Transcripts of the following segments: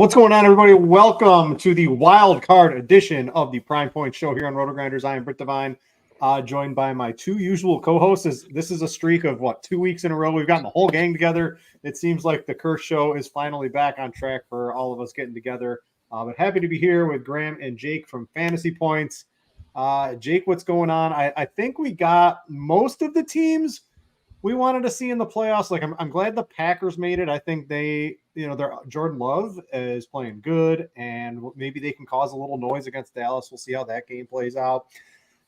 What's going on, everybody? Welcome to the wild card edition of the Prime Point Show here on RotoGrinders. I am Brit Devine, joined by my two usual co-hosts. This is a streak of, 2 weeks in a row? We've gotten the whole gang together. It seems like the Curse Show is finally back on track for all of us getting together. But happy to be here with Graham and Jake from Fantasy Points. Jake, what's going on? I think we got most of the teams we wanted to see in the playoffs. Like, I'm glad the Packers made it. I think their Jordan Love is playing good, and maybe they can cause a little noise against Dallas. We'll see how that game plays out.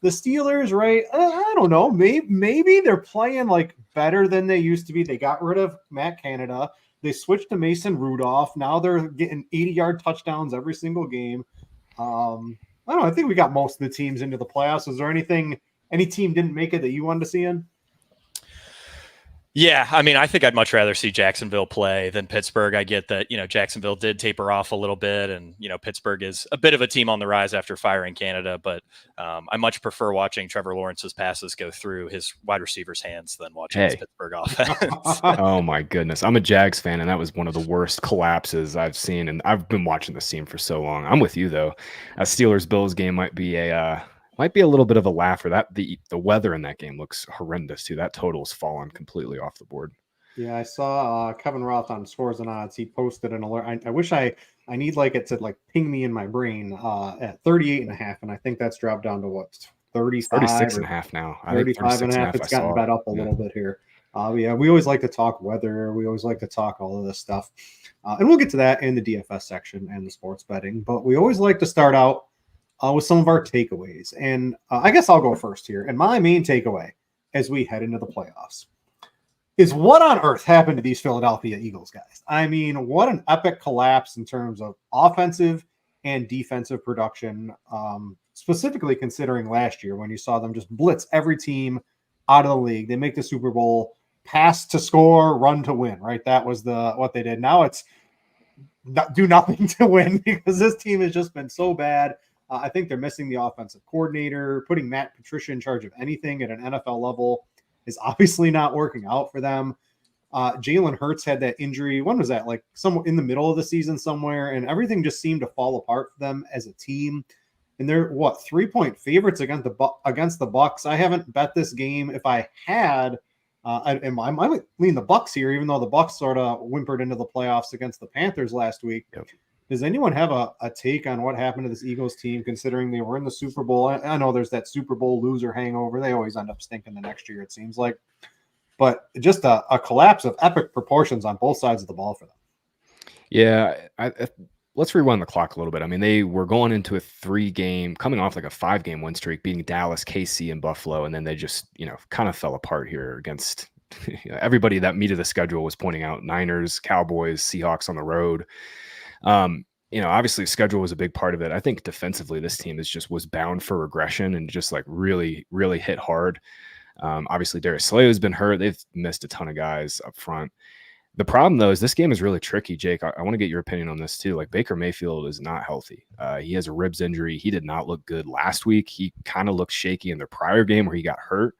The Steelers, right? I don't know. Maybe they're playing like better than they used to be. They got rid of Matt Canada. They switched to Mason Rudolph. Now they're getting 80-yard touchdowns every single game. I don't know. I think we got most of the teams into the playoffs. Is there any team didn't make it that you wanted to see in? Yeah, I mean, I think I'd much rather see Jacksonville play than Pittsburgh. I get that, Jacksonville did taper off a little bit, and, Pittsburgh is a bit of a team on the rise after firing Canada, but I much prefer watching Trevor Lawrence's passes go through his wide receivers' hands than watching his Pittsburgh offense. Oh, my goodness. I'm a Jags fan, and that was one of the worst collapses I've seen, and I've been watching this team for so long. I'm with you, though. A Steelers-Bills game might be a little bit of a laugher. That the weather in that game looks horrendous too. That total's fallen completely off the board. Yeah, I saw Kevin Roth on Scores and Odds. He posted an alert. I wish I need it to ping me in my brain at 38.5, and I think that's dropped down to 35, 36.5 now. 35.5. It's gotten bet up a little bit here. Yeah, we always like to talk weather. We always like to talk all of this stuff, and we'll get to that in the DFS section and the sports betting. But we always like to start out with some of our takeaways. And I guess I'll go first here. And my main takeaway as we head into the playoffs is what on earth happened to these Philadelphia Eagles guys? I mean, what an epic collapse in terms of offensive and defensive production, specifically considering last year when you saw them just blitz every team out of the league. They make the Super Bowl, pass to score, run to win, right? That was what they did. Now it's do nothing to win because this team has just been so bad. I think they're missing the offensive coordinator. Putting Matt Patricia in charge of anything at an NFL level is obviously not working out for them. Jalen Hurts had that injury. When was that? Like somewhere in the middle of the season somewhere, and everything just seemed to fall apart for them as a team. And they're 3-point favorites against the Bucs. I haven't bet this game. If I had, I might lean the Bucs here, even though the Bucs sort of whimpered into the playoffs against the Panthers last week. Yep. Does anyone have a take on what happened to this Eagles team, considering they were in the Super Bowl? I know there's that Super Bowl loser hangover. They always end up stinking the next year, it seems like. But just a collapse of epic proportions on both sides of the ball for them. Yeah, let's rewind the clock a little bit. I mean, they were going into a 3-game, coming off like a 5-game win streak, beating Dallas, KC, and Buffalo, and then they just, kind of fell apart here against everybody. That meat of the schedule was pointing out Niners, Cowboys, Seahawks on the road. Obviously schedule was a big part of it. I think defensively, this team was bound for regression and just really, really hit hard. Obviously Darius Slay has been hurt. They've missed a ton of guys up front. The problem though, is this game is really tricky. Jake, I want to get your opinion on this too. Like Baker Mayfield is not healthy. He has a ribs injury. He did not look good last week. He kind of looked shaky in their prior game where he got hurt.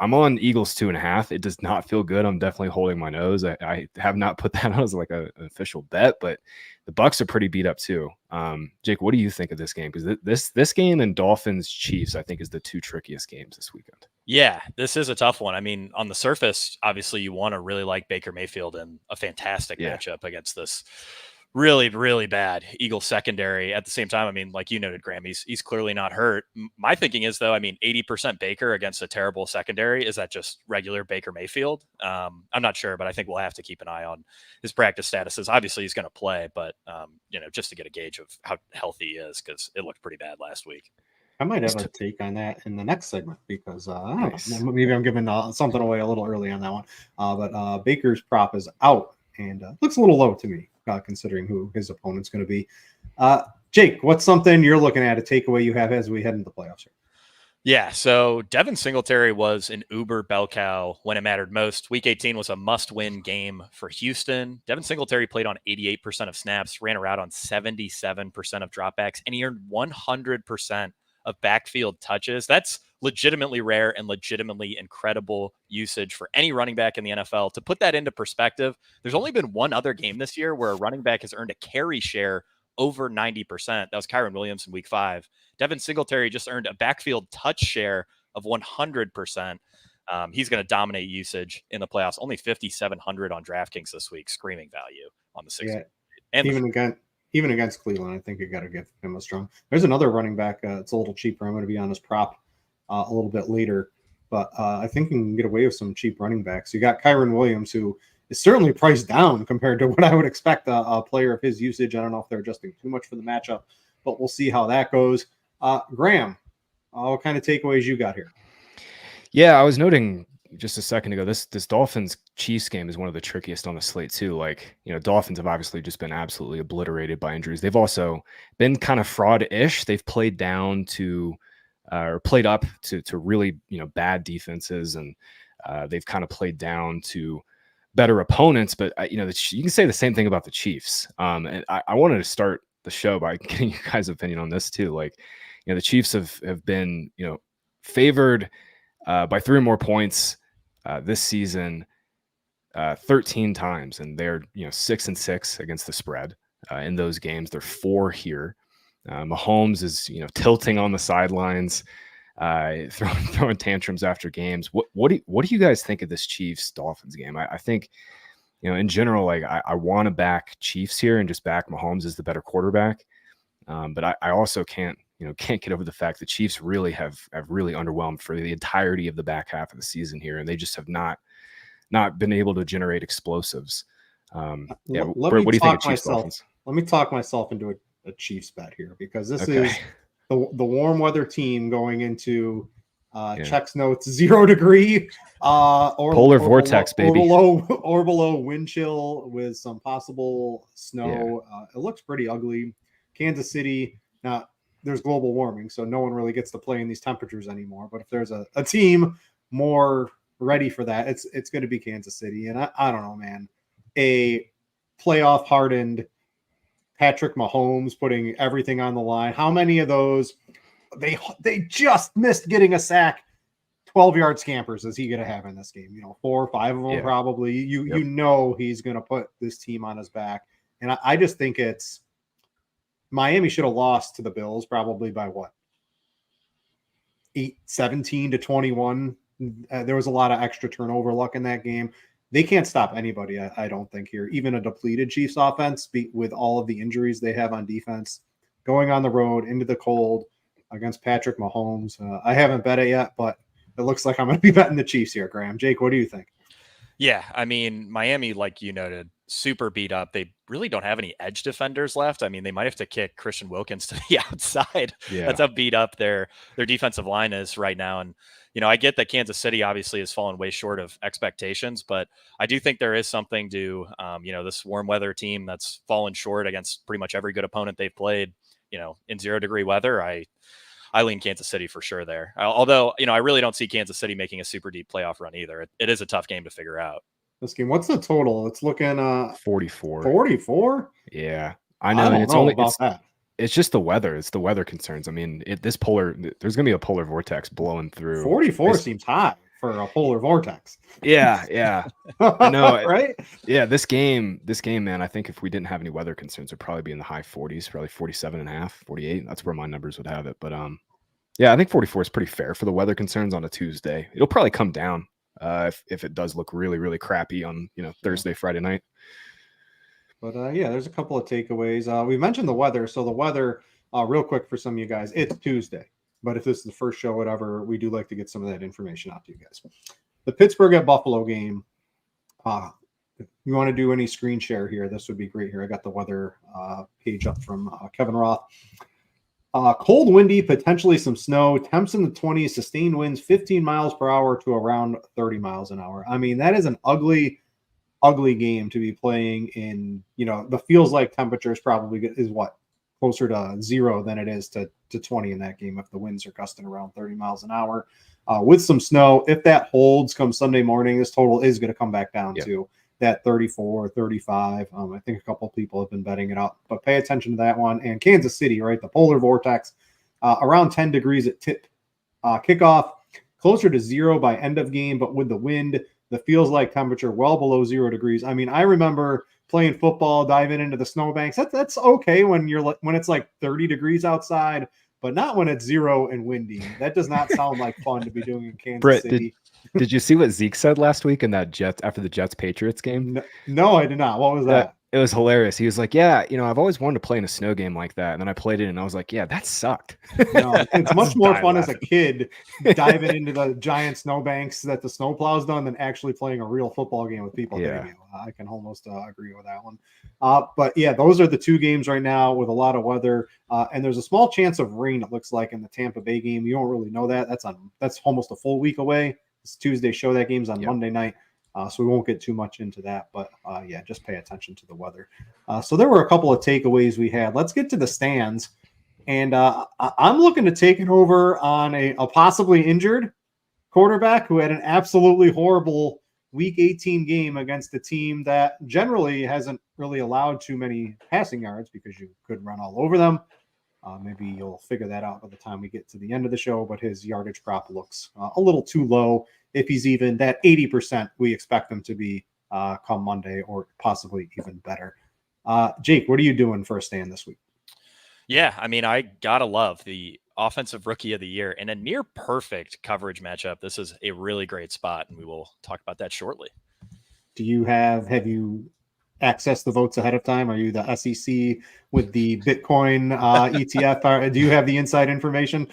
I'm on Eagles 2.5. It does not feel good. I'm definitely holding my nose. I have not put that on as like an official bet, but the Bucs are pretty beat up too. Jake, what do you think of this game? Because this game and Dolphins-Chiefs, I think, is the two trickiest games this weekend. Yeah, this is a tough one. I mean, on the surface, obviously you want to really like Baker Mayfield in a fantastic matchup against this really, really bad Eagles secondary. At the same time, I mean, like you noted, Graham, he's clearly not hurt. My thinking is, though, 80% Baker against a terrible secondary. Is that just regular Baker Mayfield? I'm not sure, but I think we'll have to keep an eye on his practice statuses. Obviously, he's going to play, but, just to get a gauge of how healthy he is, because it looked pretty bad last week. I might have a take on that in the next segment because I don't know, maybe I'm giving something away a little early on that one. But Baker's prop is out and looks a little low to me. Considering who his opponent's going to be. Jake, what's something you're looking at, a takeaway you have as we head into the playoffs here? Yeah, so Devin Singletary was an uber bell cow when it mattered most. Week 18 was a must-win game for Houston. Devin Singletary played on 88% of snaps, ran a route on 77% of dropbacks, and he earned 100% of backfield touches. That's legitimately rare and legitimately incredible usage for any running back in the NFL. To put that into perspective, there's only been one other game this year where a running back has earned a carry share over 90%. That was Kyren Williams in week 5. Devin Singletary just earned a backfield touch share of 100%. He's going to dominate usage in the playoffs. Only 5,700 on DraftKings this week. Screaming value on the 6. Yeah. And even against Cleveland, I think you got to give him a strong. There's another running back. It's a little cheaper. I'm going to be on his prop a little bit later, but I think you can get away with some cheap running backs. You got Kyren Williams, who is certainly priced down compared to what I would expect a player of his usage. I don't know if they're adjusting too much for the matchup, but we'll see how that goes. Graham, what kind of takeaways you got here? Yeah, I was noting just a second ago, this Dolphins-Chiefs game is one of the trickiest on the slate too. Like, Dolphins have obviously just been absolutely obliterated by injuries. They've also been kind of fraud-ish. They've played down to or played up to really bad defenses, and they've kind of played down to better opponents. But you can say the same thing about the Chiefs. And I wanted to start the show by getting you guys' opinion on this too. Like, the Chiefs have been favored by 3 or more points this season 13 times, and they're 6-6 against the spread in those games. They're 4 here. Mahomes is tilting on the sidelines, throwing tantrums after games. What do you guys think of this Chiefs Dolphins game? I think in general, like I want to back Chiefs here and just back Mahomes as the better quarterback, but I also can't get over the fact that Chiefs really have really underwhelmed for the entirety of the back half of the season here, and they just have not been able to generate explosives. What do you think of Chiefs Dolphins? Let me talk myself into a Chiefs bet here, because this is the warm weather team going into checks notes 0 degree or polar vortex, baby, or below wind chill with some possible snow. It looks pretty ugly. Kansas City, now there's global warming, so no one really gets to play in these temperatures anymore. But if there's a team more ready for that, it's going to be Kansas City. And I don't know, man, a playoff hardened Patrick Mahomes putting everything on the line. How many of those they just missed getting a sack? 12-yard scampers is he going to have in this game? 4 or 5 of them probably. You know he's going to put this team on his back, and I just think it's Miami should have lost to the Bills probably by 17-21. There was a lot of extra turnover luck in that game. They can't stop anybody, I don't think, here. Even a depleted Chiefs offense, with all of the injuries they have on defense, going on the road into the cold against Patrick Mahomes. I haven't bet it yet, but it looks like I'm going to be betting the Chiefs here, Graham. Jake, what do you think? Yeah, I mean, Miami, like you noted, super beat up. They really don't have any edge defenders left. I mean, they might have to kick Christian Wilkins to the outside. Yeah. That's how beat up their defensive line is right now. And, I get that Kansas City obviously has fallen way short of expectations, but I do think there is something to, this warm weather team that's fallen short against pretty much every good opponent they've played, in 0 degree weather. I lean Kansas City for sure there. Although, I really don't see Kansas City making a super deep playoff run either. It is a tough game to figure out. This game, what's the total? It's looking 44. 44? Yeah. I know. And it's just the weather. It's the weather concerns. I mean, there's going to be a polar vortex blowing through. 44 seems high for a polar vortex. Yeah. I know. Right? Yeah, this game, man, I think if we didn't have any weather concerns, it'd probably be in the high 40s, probably 47.5, 48. That's where my numbers would have it. But I think 44 is pretty fair for the weather concerns on a Tuesday. It'll probably come down if it does look really, really crappy on Thursday, Friday night. But there's a couple of takeaways. We mentioned the weather. So the weather, real quick for some of you guys, it's Tuesday. But if this is the first show, whatever, we do like to get some of that information out to you guys. The Pittsburgh at Buffalo game. If you want to do any screen share here, this would be great here. I got the weather page up from Kevin Roth. Cold, windy, potentially some snow, temps in the 20s, sustained winds 15 miles per hour to around 30 miles an hour. I mean, that is an ugly game to be playing in. The feels like temperatures probably is closer to 0 than it is to 20 in that game if the winds are gusting around 30 miles an hour with some snow. If that holds come Sunday morning, this total is going to come back down to that 34, 35. I think a couple of people have been betting it up, but pay attention to that one. And Kansas City, right? The polar vortex around 10 degrees at tip Kickoff closer to 0 by end of game, but with the wind, the feels like temperature well below 0 degrees. I mean, I remember playing football, diving into the snowbanks. That's okay when it's like 30 degrees outside, but not when it's 0 and windy. That does not sound like fun to be doing in Kansas Britt, City. Did you see what Zeke said last week in that after the Jets-Patriots game? No, I did not. What was that? It was hilarious. He was like, yeah, I've always wanted to play in a snow game like that. And then I played it and I was like, yeah, that sucked. No, it's much more fun as a kid diving into the giant snowbanks that the snowplow's done than actually playing a real football game with people hitting you. I can almost agree with that one. But yeah, those are the two games right now with a lot of weather. And there's a small chance of rain, it looks like, in the Tampa Bay game. You don't really know that. That's almost a full week away. It's Tuesday show. That game's on Monday night. So we won't get too much into that, but just pay attention to the weather. So there were a couple of takeaways we had. Let's get to the stands. And I'm looking to take it over on a possibly injured quarterback who had an absolutely horrible Week 18 game against a team that generally hasn't really allowed too many passing yards because you could run all over them. Maybe you'll figure that out by the time we get to the end of the show, but his yardage prop looks a little too low. If he's even that 80%, we expect him to be come Monday or possibly even better. Jake, what are you doing for a stand this week? Yeah, I mean, I gotta love the offensive rookie of the year in a near perfect coverage matchup. This is a really great spot, and we will talk about that shortly. Do you have you accessed the votes ahead of time? Are you the SEC with the Bitcoin ETF? Do you have the inside information?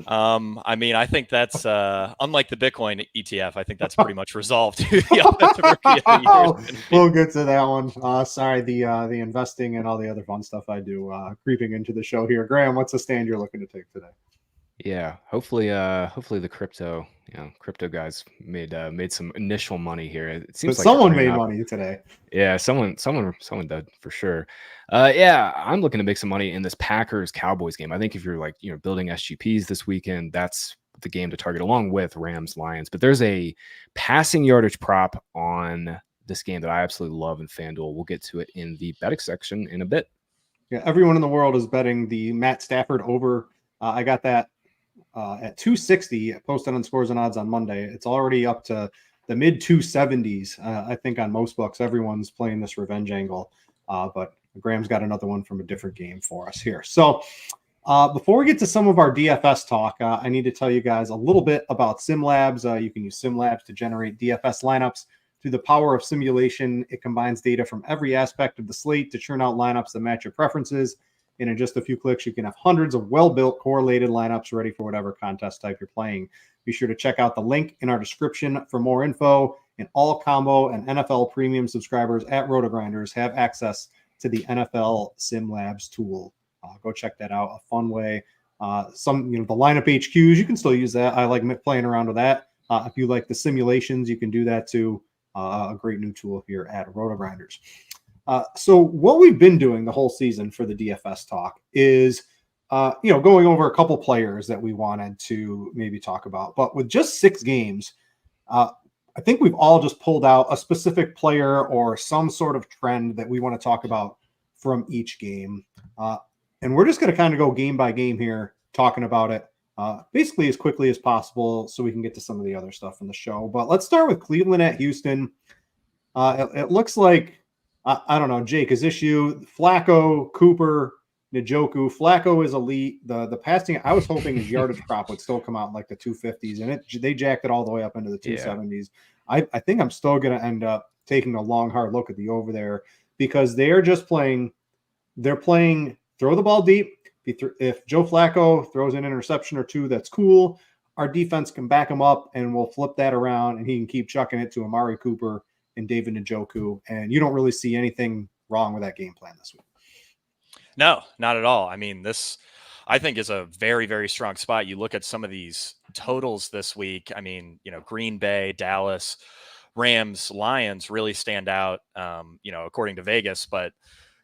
I mean, I think that's unlike the Bitcoin ETF. I think that's pretty much resolved. The offensive rookie of the year. We'll get to that one. Sorry, the investing and all the other fun stuff I do creeping into the show here. Graham, what's the stand you're looking to take today? Yeah, hopefully the crypto guys made some initial money here. It seems like someone made money today. Yeah, someone did for sure. I'm looking to make some money in this Packers-Cowboys game. I think if you're building SGPs this weekend, that's the game to target along with Rams-Lions. But there's a passing yardage prop on this game that I absolutely love in FanDuel. We'll get to it in the betting section in a bit. Yeah, everyone in the world is betting the Matt Stafford over. I got that at 260, posted on Scores and Odds on Monday. It's already up to the mid 270s. I think on most books, everyone's playing this revenge angle, but Graham's got another one from a different game for us here. So before we get to some of our DFS talk, I need to tell you guys a little bit about SimLabs. You can use SimLabs to generate DFS lineups through the power of simulation. It combines data from every aspect of the slate to churn out lineups that match your preferences. And in just a few clicks, you can have hundreds of well-built, correlated lineups ready for whatever contest type you're playing. Be sure to check out the link in our description for more info. And all combo and NFL premium subscribers at RotoGrinders have access to the NFL SimLabs tool. Go check that out. A fun way. The lineup HQs, you can still use that. I like playing around with that. If you like the simulations, you can do that too. A great new tool here at RotoGrinders. So what we've been doing the whole season for the DFS talk is, going over a couple players that we wanted to maybe talk about. But with just 6 games, I think we've all just pulled out a specific player or some sort of trend that we want to talk about from each game. And we're just going to kind of go game by game here, talking about it basically as quickly as possible so we can get to some of the other stuff in the show. But let's start with Cleveland at Houston. It looks like, I don't know, Jake, is this you? Flacco, Cooper, Njoku. Flacco is elite. The passing, I was hoping his yardage prop would still come out in like the 250s, and they jacked it all the way up into the 270s. Yeah. I think I'm still going to end up taking a long, hard look at the over there because they're just playing. They're playing throw the ball deep. If Joe Flacco throws an interception or two, that's cool. Our defense can back him up, and we'll flip that around, and he can keep chucking it to Amari Cooper and David Njoku, and you don't really see anything wrong with that game plan this week. No, not at all. I mean, this, I think, is a very, very strong spot. You look at some of these totals this week. I mean, Green Bay, Dallas, Rams, Lions really stand out, according to Vegas. But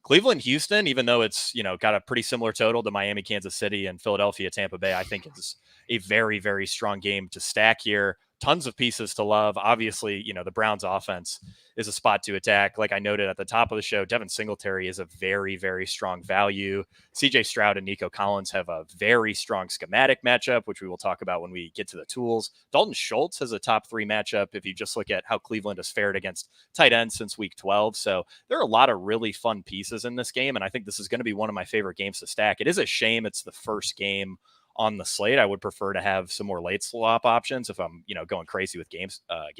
Cleveland, Houston, even though it's, got a pretty similar total to Miami, Kansas City, and Philadelphia, Tampa Bay, I think is a very, very strong game to stack here. tons of pieces to love. Obviously, the Browns offense is a spot to attack. Like I noted at the top of the show, Devin Singletary is a very, very strong value. CJ Stroud and Nico Collins have a very strong schematic matchup, which we will talk about when we get to the tools. Dalton Schultz has a top 3 matchup if you just look at how Cleveland has fared against tight ends since week 12. So there are a lot of really fun pieces in this game, and I think this is going to be one of my favorite games to stack. It is a shame it's the first game on the slate. I would prefer to have some more late swap options if I'm, going crazy with game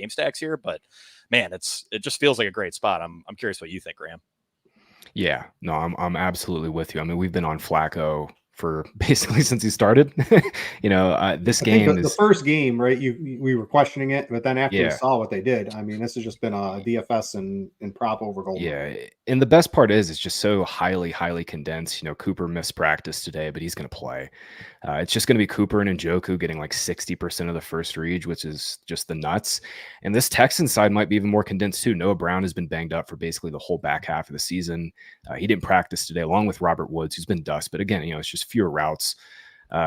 stacks here. But man, it just feels like a great spot. I'm curious what you think, Graham. Yeah, no, I'm absolutely with you. I mean, we've been on Flacco for basically since he started. This game is the first game, right? We were questioning it, but then after we saw what they did, I mean, this has just been a DFS and prop over gold. Yeah, and the best part is it's just so highly condensed. Cooper missed practice today, but he's going to play. It's just going to be Cooper and Njoku getting like 60% of the first read, which is just the nuts. And this Texans side might be even more condensed too. Noah Brown has been banged up for basically the whole back half of the season. He didn't practice today, along with Robert Woods, who's been dust. But again, it's just fewer routes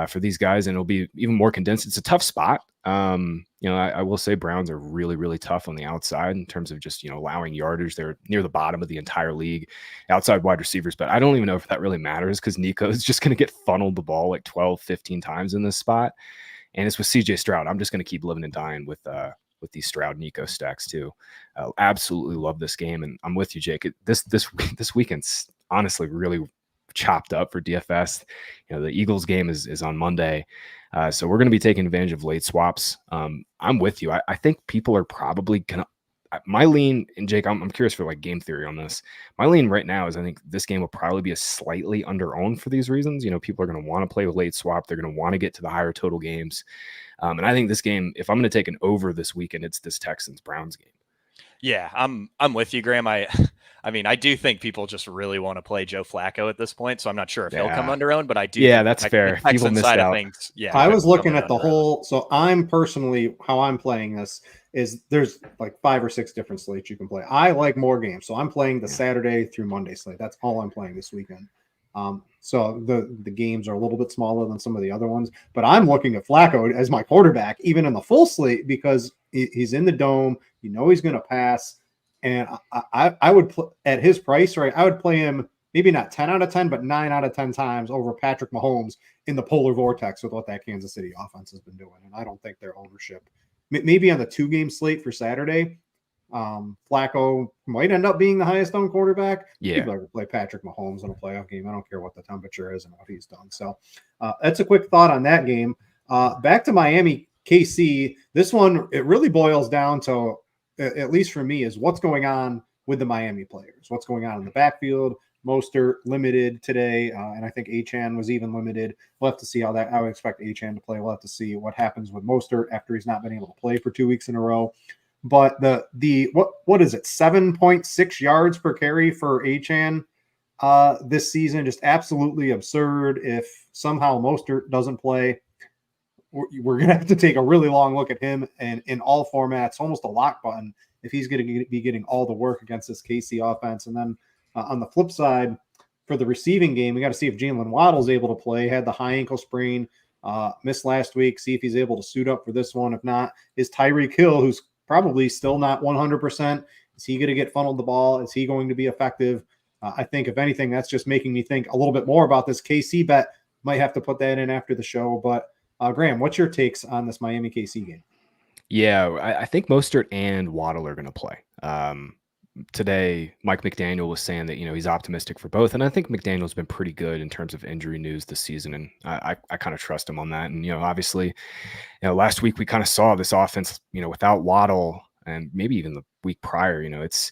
for these guys, and it'll be even more condensed. It's a tough spot. I will say Browns are really tough on the outside in terms of just, allowing yardage. They're near the bottom of the entire league, outside wide receivers. But I don't even know if that really matters because Nico is just going to get funneled the ball like 12, 15 times in this spot. And it's with CJ Stroud. I'm just going to keep living and dying with these Stroud Nico stacks too. Absolutely love this game. And I'm with you, Jake. This weekend's honestly really chopped up for DFS. The Eagles game is on Monday. So we're going to be taking advantage of late swaps. I'm with you. I think people are probably going to, my lean, and Jake, I'm curious for like game theory on this. My lean right now is I think this game will probably be a slightly under-owned for these reasons. People are going to want to play with late swap. They're going to want to get to the higher total games. And I think this game, if I'm going to take an over this weekend, it's this Texans-Browns game. Yeah, I'm with you, Graham. I mean, I do think people just really want to play Joe Flacco at this point, so I'm not sure if he'll come under own, but I do. Yeah, that's fair. People missed out. Things, I was looking at the whole. So I'm personally, how I'm playing this is there's like 5 or 6 different slates you can play. I like more games, so I'm playing the Saturday through Monday slate. That's all I'm playing this weekend. So the games are a little bit smaller than some of the other ones, but I'm looking at Flacco as my quarterback, even in the full slate, because he's in the dome. He's going to pass. And I would at his price, right? I would play him maybe not 10 out of 10, but 9 out of 10 times over Patrick Mahomes in the polar vortex with what that Kansas City offense has been doing. And I don't think their ownership, maybe on the 2-game slate for Saturday, Flacco might end up being the highest owned quarterback. Yeah. People ever play Patrick Mahomes in a playoff game. I don't care what the temperature is and what he's done. So that's a quick thought on that game. Back to Miami, KC. This one, it really boils down to, at least for me, is what's going on with the Miami players. What's going on in the backfield. Mostert limited today, and I think Achane was even limited. We'll have to see how that. I would expect Achane to play. We'll have to see what happens with Mostert after he's not been able to play for 2 weeks in a row. But the what is it? 7.6 yards per carry for Achane this season, just absolutely absurd. If somehow Mostert doesn't play, we're going to have to take a really long look at him and in all formats, almost a lock button, if he's going to be getting all the work against this KC offense. And then on the flip side, for the receiving game, we got to see if Jalen Waddle's able to play. Had the high ankle sprain, missed last week. See if he's able to suit up for this one. If not, is Tyreek Hill, who's probably still not 100%, is he going to get funneled the ball? Is he going to be effective? I think, if anything, that's just making me think a little bit more about this KC bet. Might have to put that in after the show, but Graham, what's your takes on this Miami KC game? Yeah, I think Mostert and Waddle are going to play. Today, Mike McDaniel was saying that, he's optimistic for both. And I think McDaniel's been pretty good in terms of injury news this season. And I kind of trust him on that. And, obviously, last week we kind of saw this offense, without Waddle, and maybe even the week prior, it's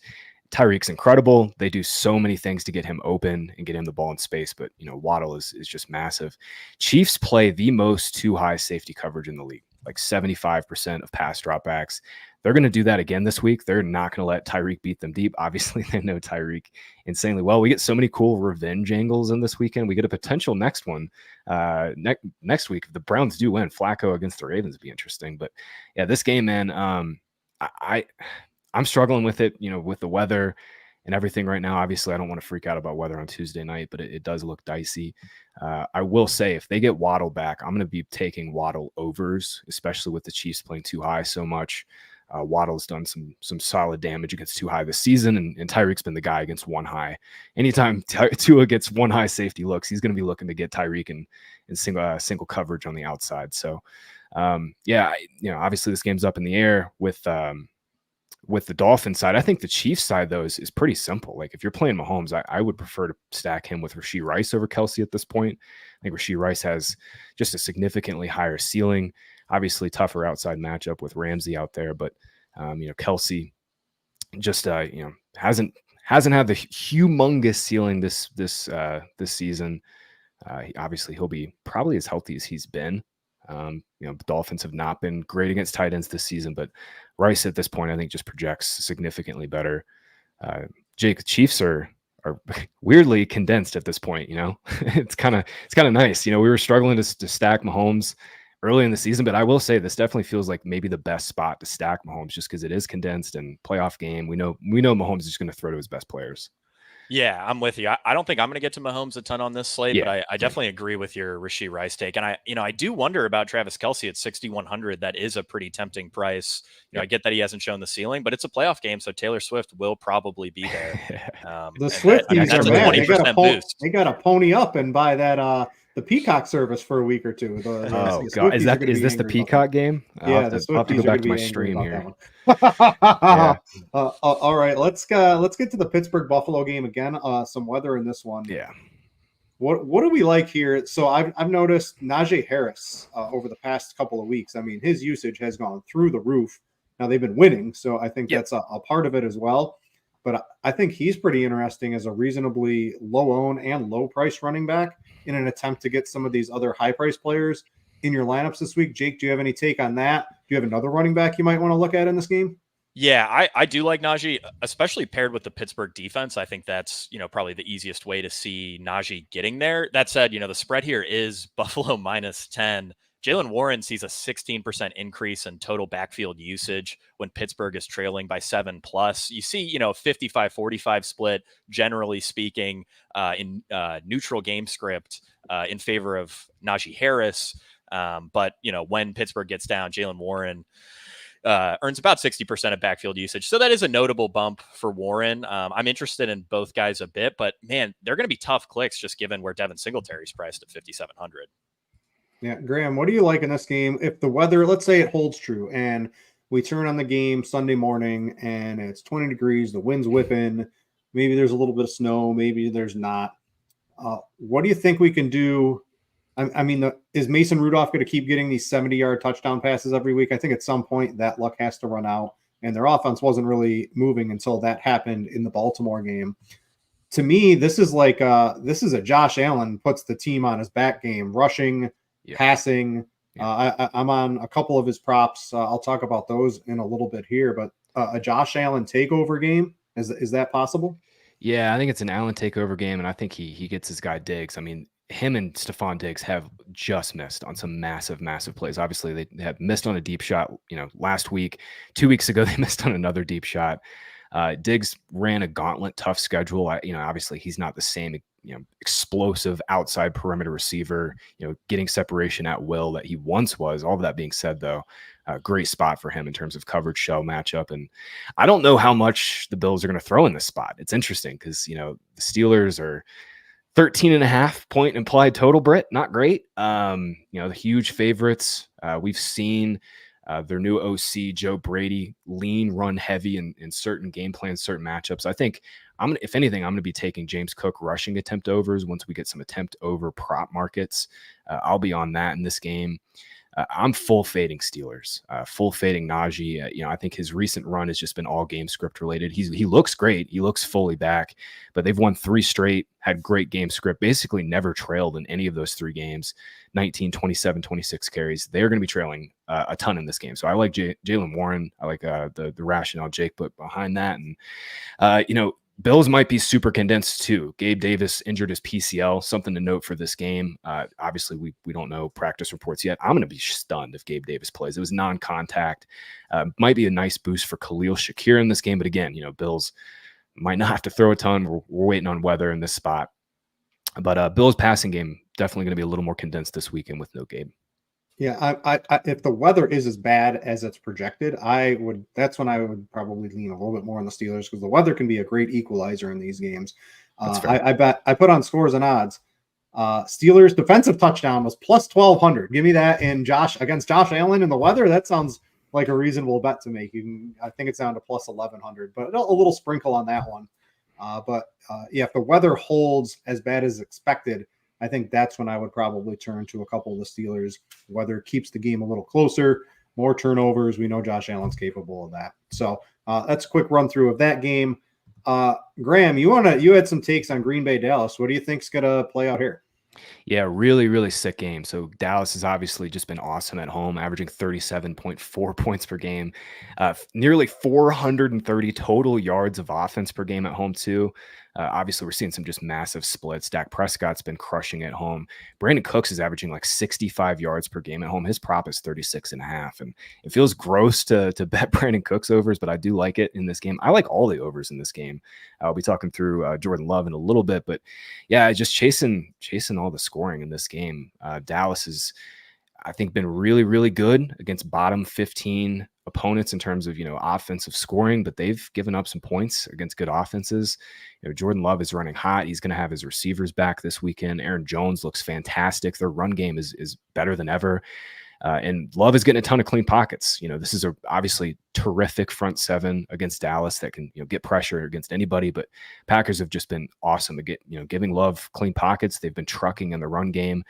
Tyreek's incredible. They do so many things to get him open and get him the ball in space. But, Waddle is just massive. Chiefs play the most too high safety coverage in the league, like 75% of pass dropbacks. They're going to do that again this week. They're not going to let Tyreek beat them deep. Obviously, they know Tyreek insanely well. We get so many cool revenge angles in this weekend. We get a potential next one next week. If the Browns do win, Flacco against the Ravens would be interesting. But yeah, this game, man, I'm struggling with it, with the weather. and everything right now. Obviously, I don't want to freak out about weather on Tuesday night, but it does look dicey. I will say if they get Waddle back, I'm going to be taking Waddle overs, especially with the Chiefs playing too high so much. Waddle's done some solid damage against too high this season, and Tyreek's been the guy against one high. Anytime Tua gets one high safety looks, he's going to be looking to get Tyreek in single coverage on the outside. So, obviously this game's up in the air with the Dolphins side. I think the Chiefs side, though, is pretty simple. Like if you're playing Mahomes, I would prefer to stack him with Rashee Rice over Kelce at this point. I think Rashee Rice has just a significantly higher ceiling. Obviously, tougher outside matchup with Ramsey out there, but Kelce just hasn't had the humongous ceiling this season. Obviously, he'll be probably as healthy as he's been. The Dolphins have not been great against tight ends this season, but Rice at this point, I think, just projects significantly better. Jake, the Chiefs are weirdly condensed at this point. It's kind of nice. We were struggling to stack Mahomes early in the season, but I will say this definitely feels like maybe the best spot to stack Mahomes just because it is condensed and playoff game. We know Mahomes is just going to throw to his best players. Yeah, I'm with you. I don't think I'm going to get to Mahomes a ton on this slate, but I definitely agree with your Rashee Rice take. And I do wonder about Travis Kelce at 6,100. That is a pretty tempting price. I get that he hasn't shown the ceiling, but it's a playoff game, so Taylor Swift will probably be there. The Swifties that's are a mad. 20% boost. They got to pony up and buy that the Peacock service for a week or two. God, is this the Peacock game? Yeah, I'll have to go back to my stream here. All right, let's get to the Pittsburgh Buffalo game again. Some weather in this one. Yeah. What do we like here? So I've noticed Najee Harris over the past couple of weeks. I mean, his usage has gone through the roof. Now they've been winning, so I think that's a part of it as well. But I think he's pretty interesting as a reasonably low own and low price running back in an attempt to get some of these other high price players in your lineups this week. Jake, do you have any take on that? Do you have another running back you might want to look at in this game? Yeah, I do like Najee, especially paired with the Pittsburgh defense. I think that's, probably the easiest way to see Najee getting there. That said, the spread here is Buffalo -10. Jaylen Warren sees a 16% increase in total backfield usage when Pittsburgh is trailing by 7+. You see, 55-45 split, generally speaking, in neutral game script in favor of Najee Harris. But, when Pittsburgh gets down, Jaylen Warren earns about 60% of backfield usage. So that is a notable bump for Warren. I'm interested in both guys a bit, but man, they're going to be tough clicks just given where Devin Singletary's priced at 5,700. Yeah, Graham, what do you like in this game? If the weather, let's say it holds true, and we turn on the game Sunday morning and it's 20 degrees, the wind's whipping, maybe there's a little bit of snow, maybe there's not. What do you think we can do? I mean, is Mason Rudolph going to keep getting these 70-yard touchdown passes every week? I think at some point that luck has to run out, and their offense wasn't really moving until that happened in the Baltimore game. To me, this is like this is a Josh Allen puts the team on his back game, rushing, passing. I'm on a couple of his props. I'll talk about those in a little bit here, but a Josh Allen takeover game, is that possible? Yeah, I think it's an Allen takeover game, and I think he gets his guy Diggs. I mean, him and Stephon Diggs have just missed on some massive plays. Obviously, they have missed on a deep shot, last week. 2 weeks ago, they missed on another deep shot. Diggs ran a gauntlet, tough schedule. Obviously, he's not the same, explosive outside perimeter receiver, getting separation at will that he once was. All of that being said, though, a great spot for him in terms of coverage shell matchup. And I don't know how much the Bills are going to throw in this spot. It's interesting because, the Steelers are 13.5 point implied total, Brit. Not great. The huge favorites. We've seen their new OC, Joe Brady, lean, run heavy in certain game plans, certain matchups. I think if anything, I'm going to be taking James Cook rushing attempt overs once we get some attempt over prop markets. I'll be on that in this game. I'm full fading Steelers, full fading Najee. I think his recent run has just been all game script related. He looks great. He looks fully back, but they've won 3 straight, had great game script, basically never trailed in any of those 3 games, 19, 27, 26 carries. They're going to be trailing a ton in this game. So I like Jaylen Warren. I like the rationale Jake put behind that. And, Bills might be super condensed too. Gabe Davis injured his PCL, something to note for this game. Obviously, we don't know practice reports yet. I'm going to be stunned if Gabe Davis plays. It was non-contact. Might be a nice boost for Khalil Shakir in this game. But again, Bills might not have to throw a ton. We're waiting on weather in this spot. But Bills passing game definitely going to be a little more condensed this weekend with no Gabe. Yeah, I if the weather is as bad as it's projected, that's when I would probably lean a little bit more on the Steelers, because the weather can be a great equalizer in these games. I put on scores and odds. Steelers defensive touchdown was plus 1,200. Give me that in against Josh Allen in the weather. That sounds like a reasonable bet to make. I think it's down to plus 1,100, but a little sprinkle on that one. If the weather holds as bad as expected, I think that's when I would probably turn to a couple of the Steelers. Weather keeps the game a little closer, more turnovers. We know Josh Allen's capable of that. So that's a quick run through of that game. Graham, you had some takes on Green Bay Dallas. What do you think's gonna play out here? Yeah, really, really sick game. So Dallas has obviously just been awesome at home, averaging 37.4 points per game, nearly 430 total yards of offense per game at home too. Obviously, we're seeing some just massive splits. Dak Prescott's been crushing at home. Brandon Cooks is averaging like 65 yards per game at home. His prop is 36.5. And it feels gross to bet Brandon Cooks overs, but I do like it in this game. I like all the overs in this game. I'll be talking through Jordan Love in a little bit, but yeah, just chasing all the scoring in this game. Dallas has, I think, been really, really good against bottom 15 opponents in terms of, offensive scoring, but they've given up some points against good offenses. Jordan Love is running hot. He's going to have his receivers back this weekend. Aaron Jones looks fantastic. Their run game is better than ever. And Love is getting a ton of clean pockets. This is obviously terrific front seven against Dallas that can, get pressure against anybody. But Packers have just been awesome at giving Love clean pockets. They've been trucking in the run game.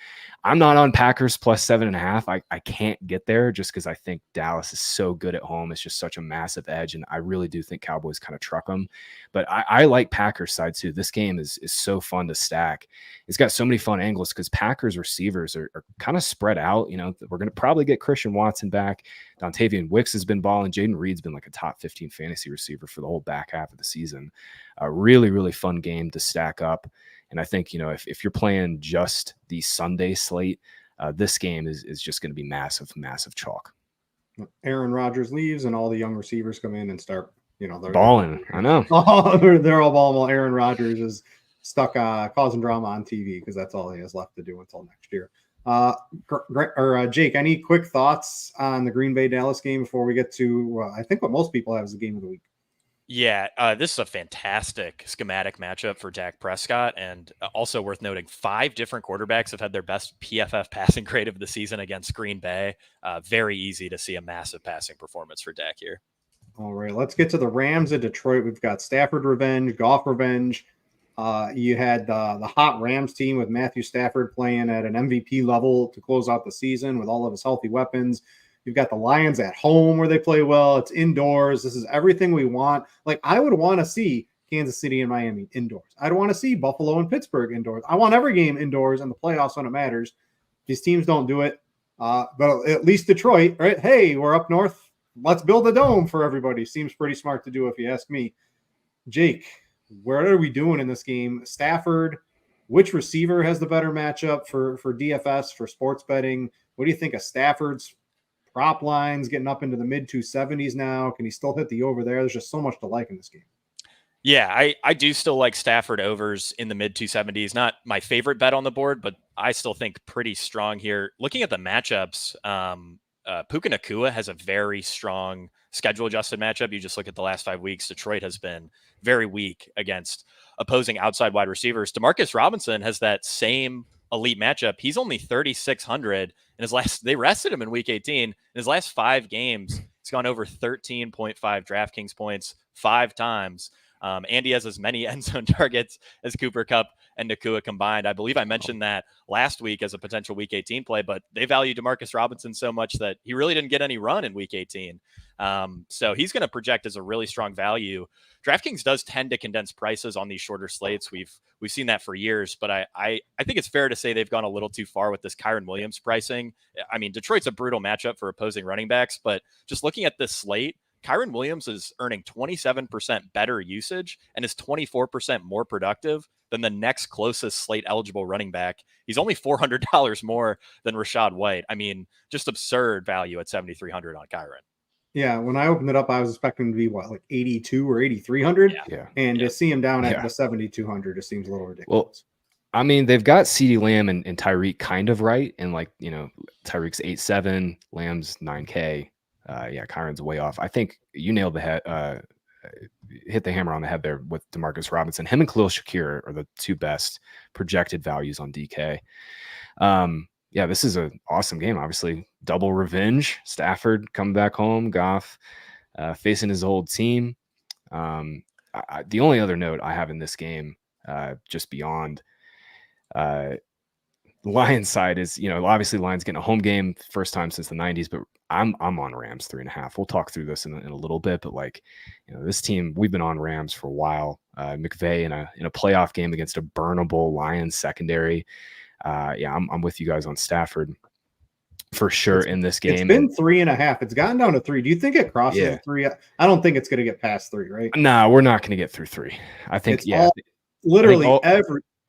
I'm not on Packers plus 7.5. I can't get there just because I think Dallas is so good at home. It's just such a massive edge, and I really do think Cowboys kind of truck them. But I like Packers side too. This game is so fun to stack. It's got so many fun angles because Packers receivers are kind of spread out. We're going to probably get Christian Watson back. Dontavian Wicks has been balling. Jaden Reed's been like a top 15 fantasy receiver for the whole back half of the season. A really, really fun game to stack up. And I think, if you're playing just the Sunday slate, this game is just going to be massive, massive chalk. Aaron Rodgers leaves and all the young receivers come in and start, they're balling. I know. They're all balling while Aaron Rodgers is stuck causing drama on TV because that's all he has left to do until next year. Jake, any quick thoughts on the Green Bay Dallas game before we get to I think what most people have is the game of the week? Yeah, this is a fantastic schematic matchup for Dak Prescott, and also worth noting, 5 different quarterbacks have had their best PFF passing grade of the season against Green Bay. Very easy to see a massive passing performance for Dak here. All right, let's get to the Rams in Detroit. We've got Stafford revenge, Goff revenge. You had the hot Rams team with Matthew Stafford playing at an MVP level to close out the season with all of his healthy weapons. You've got the Lions at home where they play well. It's indoors. This is everything we want. Like, I would want to see Kansas City and Miami indoors. I'd want to see Buffalo and Pittsburgh indoors. I want every game indoors in the playoffs when it matters. These teams don't do it. But at least Detroit, right? Hey, we're up north. Let's build a dome for everybody. Seems pretty smart to do if you ask me. Jake, what are we doing in this game? Stafford, which receiver has the better matchup for DFS, for sports betting? What do you think of Stafford's prop lines getting up into the mid 270s now? Can he still hit the over there? There's just so much to like in this game. Yeah, I do still like Stafford overs in the mid 270s. Not my favorite bet on the board, but I still think pretty strong here. Looking at the matchups, Puka Nacua has a very strong schedule adjusted matchup. You just look at the last 5 weeks. Detroit has been very weak against opposing outside wide receivers. Demarcus Robinson has that same elite matchup. He's only 3,600 in they rested him in week 18. In his last 5 games, he's gone over 13.5 DraftKings points 5 times. And he has as many end zone targets as Cooper Kupp and Nacua combined. I believe I mentioned that last week as a potential week 18 play, but they value Demarcus Robinson so much that he really didn't get any run in week 18. So he's going to project as a really strong value. DraftKings does tend to condense prices on these shorter slates. We've seen that for years, but I think it's fair to say they've gone a little too far with this Kyren Williams pricing. I mean, Detroit's a brutal matchup for opposing running backs, but just looking at this slate, Kyren Williams is earning 27% better usage and is 24% more productive than the next closest slate eligible running back. He's only $400 more than Rachaad White. I mean, just absurd value at 7,300 on Kyren. Yeah, when I opened it up, I was expecting to be like 82 or 8,300. Yeah. And to see him down at the 7,200 just seems a little ridiculous. Well, I mean, they've got CeeDee Lamb and Tyreek kind of right. And like, Tyreek's 8.7, Lamb's 9K. Kyron's way off. I think you nailed the head, hit the hammer on the head there with Demarcus Robinson. Him and Khalil Shakir are the two best projected values on DK. This is an awesome game. Obviously, double revenge. Stafford coming back home. Goff facing his old team. The only other note I have in this game, just beyond Lions side, is obviously Lions getting a home game, first time since the 90s, but I'm on Rams 3.5. We'll talk through this in a little bit, but this team, we've been on Rams for a while. McVay in a playoff game against a burnable Lions secondary. I'm with you guys on Stafford for sure in this game. It's been 3.5. It's gotten down to 3. Do you think it crosses 3? I don't think it's going to get past 3, right? No, we're not going to get through 3. I think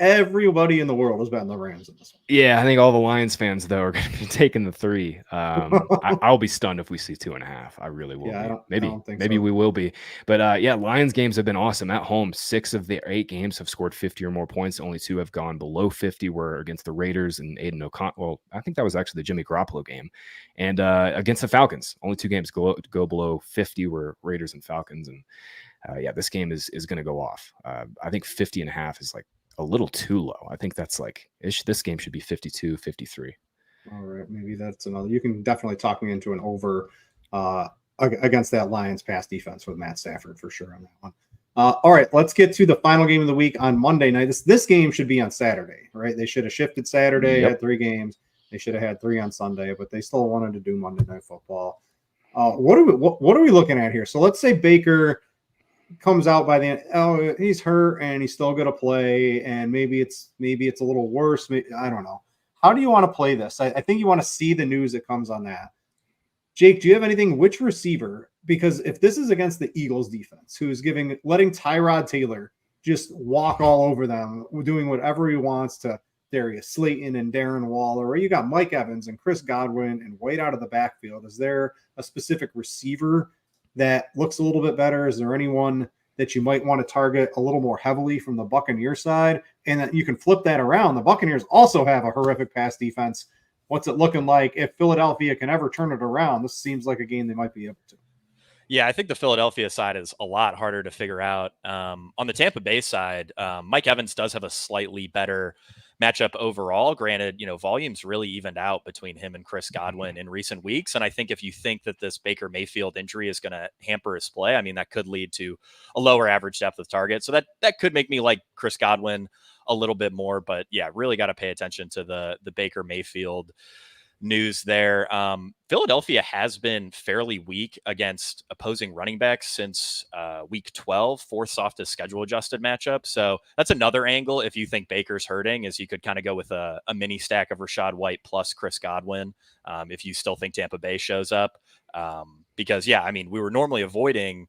everybody in the world has betting the Rams in this one. Yeah, I think all the Lions fans though are going to be taking the 3. I'll be stunned if we see 2.5. I really will. Maybe we will be. But Lions games have been awesome at home. 6 of the 8 games have scored 50 or more points. Only 2 have gone below 50. Were against the Raiders and Aiden O'Connell. Well, I think that was actually the Jimmy Garoppolo game, and against the Falcons, only 2 games go below 50 were Raiders and Falcons. And this game is going to go off. I think 50.5 is like a little too low. I think that's this game should be 52, 53. All right. Maybe that's another. You can definitely talk me into an over against that Lions pass defense with Matt Stafford for sure on that one. All right. Let's get to the final game of the week on Monday night. This game should be on Saturday, right? They should have shifted Saturday, had 3 games. They should have had 3 on Sunday, but they still wanted to do Monday Night Football. What are we looking at here? So let's say Baker comes out by the end. Oh, he's hurt and he's still going to play, and maybe it's a little worse. I don't know. How do you want to play this? I think you want to see the news that comes on that. Jake, do you have anything? Which receiver? Because if this is against the Eagles defense, who is letting Tyrod Taylor just walk all over them, doing whatever he wants to Darius Slayton and Darren Waller, or you got Mike Evans and Chris Godwin and Wade out of the backfield. Is there a specific receiver that looks a little bit better? Is there anyone that you might want to target a little more heavily from the Buccaneers side? And that you can flip that around. The Buccaneers also have a horrific pass defense. What's it looking like if Philadelphia can ever turn it around? This seems like a game they might be able to. Yeah, I think the Philadelphia side is a lot harder to figure out. On the Tampa Bay side, Mike Evans does have a slightly better matchup overall. Granted, volume's really evened out between him and Chris Godwin in recent weeks. And I think if you think that this Baker Mayfield injury is going to hamper his play, I mean, that could lead to a lower average depth of target. So that could make me like Chris Godwin a little bit more. But yeah, really got to pay attention to the Baker Mayfield news there. Philadelphia has been fairly weak against opposing running backs since week 12, 4th softest schedule adjusted matchup. So that's another angle. If you think Baker's hurting, is you could kind of go with a mini stack of Rachaad White plus Chris Godwin. If you still think Tampa Bay shows up, because we were normally avoiding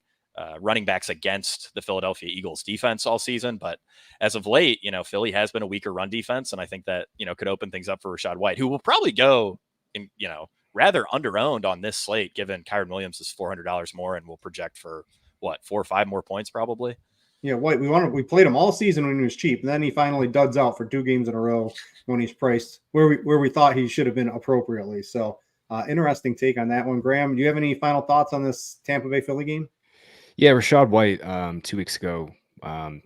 running backs against the Philadelphia Eagles defense all season. But as of late, Philly has been a weaker run defense. And I think that, could open things up for Rachaad White, who will probably go in, rather under-owned on this slate, given Kyren Williams is $400 more and will project for 4 or 5 more points probably. Yeah, White, we played him all season when he was cheap, and then he finally duds out for 2 games in a row when he's priced where we thought he should have been appropriately. So interesting take on that one. Graham, do you have any final thoughts on this Tampa Bay Philly game? Yeah, Rachaad White, 2 weeks ago,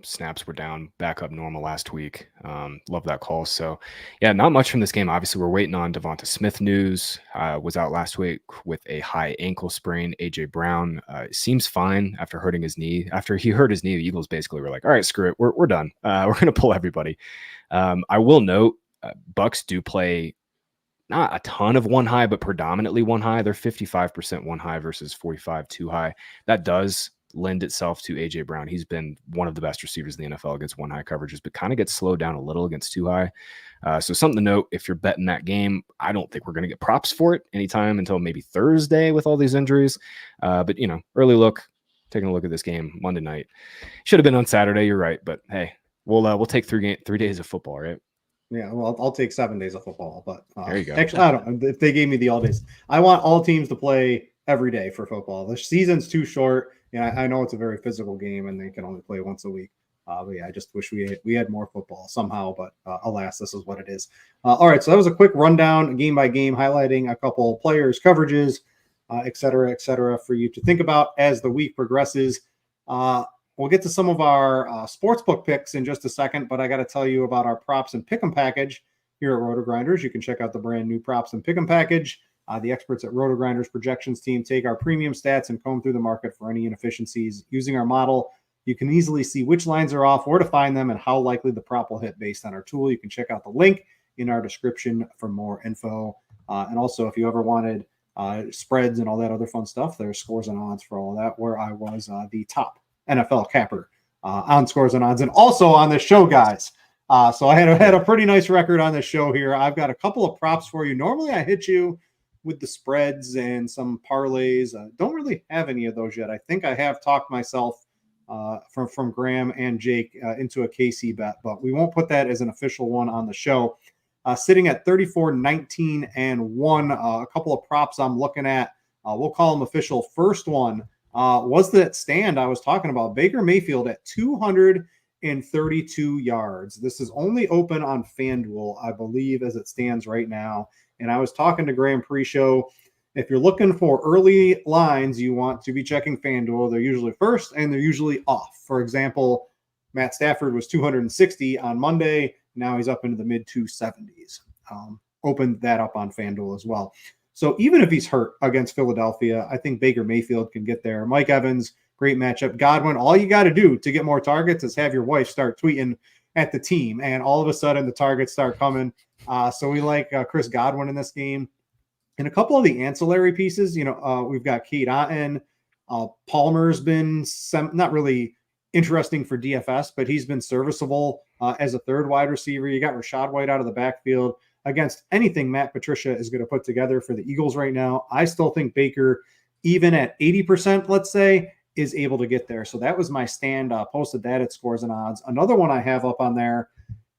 snaps were down, back up normal last week. Love that call. So, yeah, not much from this game. Obviously, we're waiting on Devonta Smith news. Was out last week with a high ankle sprain. A.J. Brown seems fine after hurting his knee. After he hurt his knee, the Eagles basically were like, all right, screw it. We're done. We're going to pull everybody. I will note, Bucs do play not a ton of one high, but predominantly one high. They're 55% one high versus 45 two high. That does lend itself to A.J. Brown. He's been one of the best receivers in the NFL against one high coverages, but kind of gets slowed down a little against two high. So something to note, if you're betting that game, I don't think we're going to get props for it anytime until maybe Thursday with all these injuries. But, early look, taking a look at this game Monday night. Should have been on Saturday. You're right. But hey, we'll take 3 days of football, right? Yeah, well, I'll take 7 days of football, but there you go. Actually, I don't. If they gave me the all days, I want all teams to play every day for football. The season's too short. Yeah, I know it's a very physical game, and they can only play once a week. But yeah, I just wish we had more football somehow. But alas, this is what it is. All right, so that was a quick rundown, game by game, highlighting a couple players, coverages, et cetera, for you to think about as the week progresses. We'll get to some of our sportsbook picks in just a second, but I got to tell you about our props and pick'em package here at RotoGrinders. You can check out the brand new props and pick'em package. The experts at RotoGrinders projections team take our premium stats and comb through the market for any inefficiencies. Using our model, you can easily see which lines are off, where to find them, and how likely the prop will hit based on our tool. You can check out the link in our description for more info. And also, if you ever wanted spreads and all that other fun stuff, there's scores and odds for all of that, where I was the top NFL capper on scores and odds, and also on this show, guys. So I had a pretty nice record on this show here. I've got a couple of props for you. Normally I hit you with the spreads and some parlays. Don't really have any of those yet. I think I have talked myself from Graham and Jake into a KC bet, but we won't put that as an official one on the show. Sitting at 34, 19, and 1. A couple of props I'm looking at. We'll call them official. First one was that stand I was talking about. Baker Mayfield at 232 yards. This is only open on FanDuel, I believe, as it stands right now. And I was talking to Graham pre-show. If you're looking for early lines, you want to be checking FanDuel. They're usually first, and they're usually off. For example, Matt Stafford was 260 on Monday. Now he's up into the mid-270s. Opened that up on FanDuel as well. So even if he's hurt against Philadelphia, I think Baker Mayfield can get there. Mike Evans, great matchup. Godwin, all you got to do to get more targets is have your wife start tweeting at the team, and all of a sudden the targets start coming. So we like Chris Godwin in this game. And a couple of the ancillary pieces, we've got Kate Otten. Palmer's been not really interesting for DFS, but he's been serviceable as a third wide receiver. You got Rashad White out of the backfield. Against anything Matt Patricia is going to put together for the Eagles right now, I still think Baker, even at 80%, let's say, is able to get there. So that was my stand. Posted that at Scores and Odds. Another one I have up on there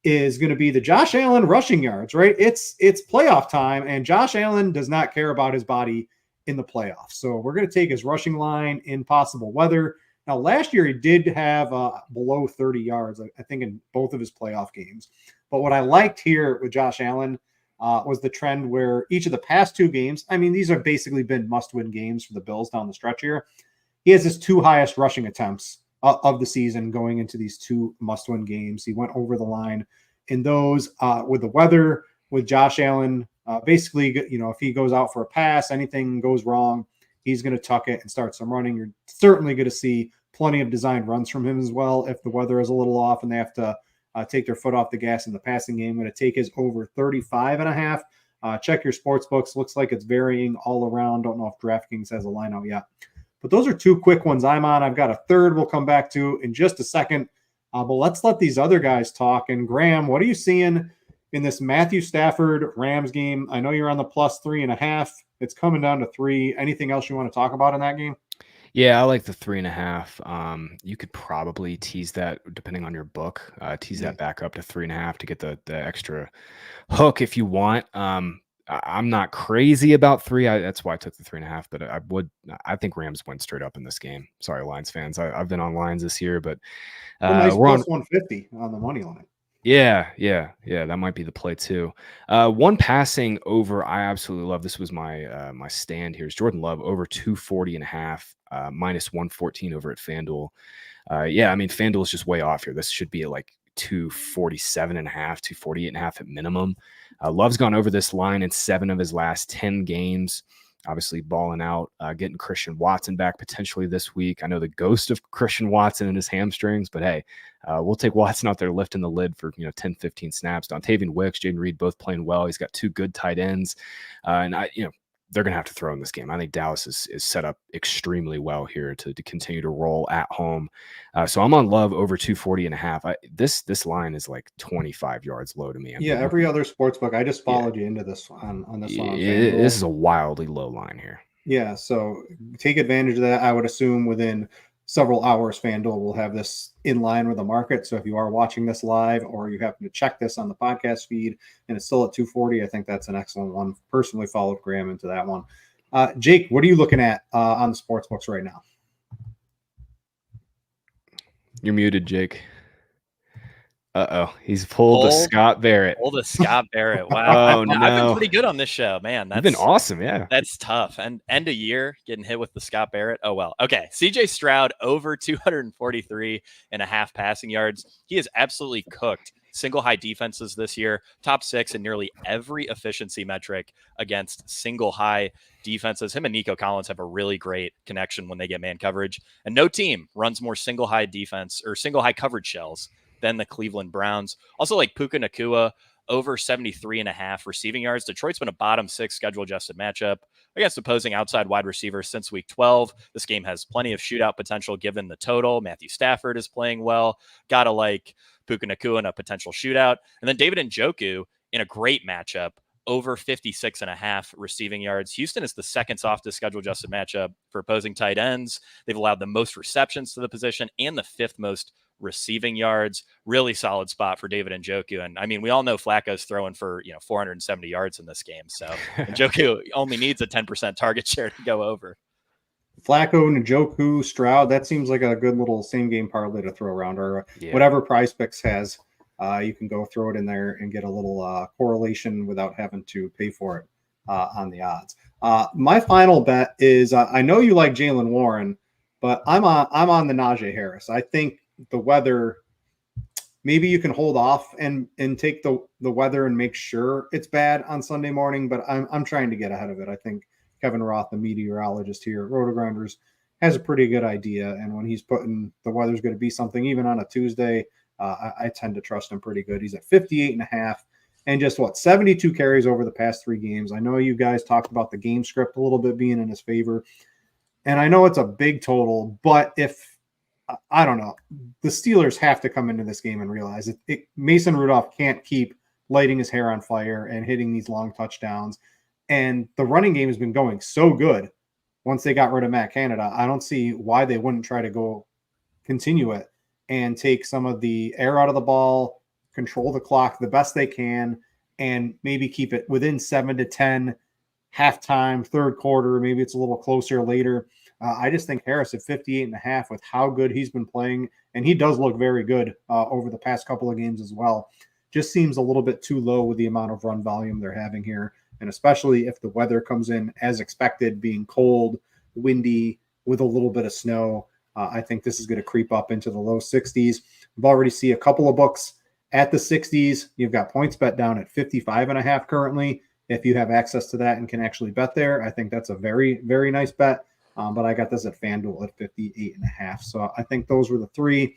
is going to be the Josh Allen rushing yards, right? It's playoff time, and Josh Allen does not care about his body in the playoffs. So we're going to take his rushing line in possible weather. Now, last year he did have below 30 yards, I think, in both of his playoff games. But what I liked here with Josh Allen was the trend where each of the past two games, I mean, these have basically been must-win games for the Bills down the stretch here. He has his two highest rushing attempts of the season going into these two must-win games. He went over the line in those with the weather, with Josh Allen. Basically, if he goes out for a pass, anything goes wrong, he's going to tuck it and start some running. You're certainly going to see plenty of designed runs from him as well if the weather is a little off and they have to take their foot off the gas in the passing game. I'm going to take his over 35.5. Check your sports books. Looks like it's varying all around. Don't know if DraftKings has a line out yet. But those are two quick ones I'm on. I've got a third we'll come back to in just a second. But let's let these other guys talk. And Graham, what are you seeing in this Matthew Stafford Rams game? I know you're on the +3.5. It's coming down to 3. Anything else you want to talk about in that game? Yeah, I like the 3.5. You could probably tease that depending on your book. Tease that back up to 3.5 to get the extra hook if you want. I'm not crazy about 3. That's why I took the 3.5. But I think Rams win straight up in this game. Sorry, Lions fans. I've been on lines this year, but nice we're on 150 on the money line. Yeah. That might be the play too. One passing over I absolutely love. This was my my stand here is Jordan Love over 240.5, -114 over at FanDuel. I mean, FanDuel is just way off here. This should be at like 247.5, 248.5 at minimum. Love's gone over this line in 7 of his last 10 games. Obviously balling out, getting Christian Watson back potentially this week. I know the ghost of Christian Watson and his hamstrings, but hey, we'll take Watson out there lifting the lid for 10, 15 snaps. Dontavian Wicks, Jaden Reed both playing well. He's got 2 good tight ends, and they're going to have to throw in this game. I think Dallas is set up extremely well here to continue to roll at home. So I'm on Love over 240.5. This line is like 25 yards low to me. Every other sports book. I just followed you into this on this one. This is a wildly low line here. Yeah, so take advantage of that. I would assume within several hours, FanDuel will have this in line with the market. So if you are watching this live or you happen to check this on the podcast feed and it's still at 240, I think that's an excellent one. Personally followed Graham into that one. Jake, what are you looking at on the sports books right now? You're muted, Jake. He's pulled a Scott Barrett. Pulled a Scott Barrett. Wow. No. I've been pretty good on this show, man. You've been awesome, yeah. That's tough. And end of year, getting hit with the Scott Barrett. Oh, well. Okay. CJ Stroud over 243.5 passing yards. He is absolutely cooked. Single high defenses this year, top 6 in nearly every efficiency metric against single high defenses. Him and Nico Collins have a really great connection when they get man coverage. And no team runs more single high defense or single high coverage shells than the Cleveland Browns. Also, like Puka Nacua, over 73.5 receiving yards. Detroit's been a bottom 6 schedule adjusted matchup against opposing outside wide receivers since week 12. This game has plenty of shootout potential given the total. Matthew Stafford is playing well. Gotta like Puka Nacua in a potential shootout. And then David Njoku in a great matchup, over 56.5 receiving yards. Houston is the second softest schedule adjusted matchup for opposing tight ends. They've allowed the most receptions to the position and the 5th most receiving yards. Really solid spot for David Njoku. And I mean, we all know Flacco's throwing for 470 yards in this game. So Njoku only needs a 10% target share to go over. Flacco, Njoku, Stroud, that seems like a good little same game parlay to throw around, or whatever Prize Picks has. You can go throw it in there and get a little correlation without having to pay for it on the odds. My final bet is I know you like Jaylen Warren, but I'm on the Najee Harris. I think the weather, maybe you can hold off and take the weather and make sure it's bad on Sunday morning, but I'm trying to get ahead of it. I think Kevin Roth, the meteorologist here at RotoGrinders, has a pretty good idea. And when he's putting the weather's going to be something, even on a Tuesday, I tend to trust him pretty good. He's at 58.5 and just 72 carries over the past 3 games. I know you guys talked about the game script a little bit being in his favor. And I know it's a big total, but I don't know, the Steelers have to come into this game and realize Mason Rudolph can't keep lighting his hair on fire and hitting these long touchdowns. And the running game has been going so good once they got rid of Matt Canada. I don't see why they wouldn't try to continue it and take some of the air out of the ball, control the clock the best they can, and maybe keep it within 7 to 10 halftime, third quarter. Maybe it's a little closer later. I just think Harris at 58.5 with how good he's been playing, and he does look very good over the past couple of games as well, just seems a little bit too low with the amount of run volume they're having here. And especially if the weather comes in as expected, being cold, windy, with a little bit of snow, I think this is going to creep up into the low 60s. We've already seen a couple of books at the 60s. You've got PointsBet down at 55.5 currently. If you have access to that and can actually bet there, I think that's a very, very nice bet. But I got this at FanDuel at 58.5. So I think those were the 3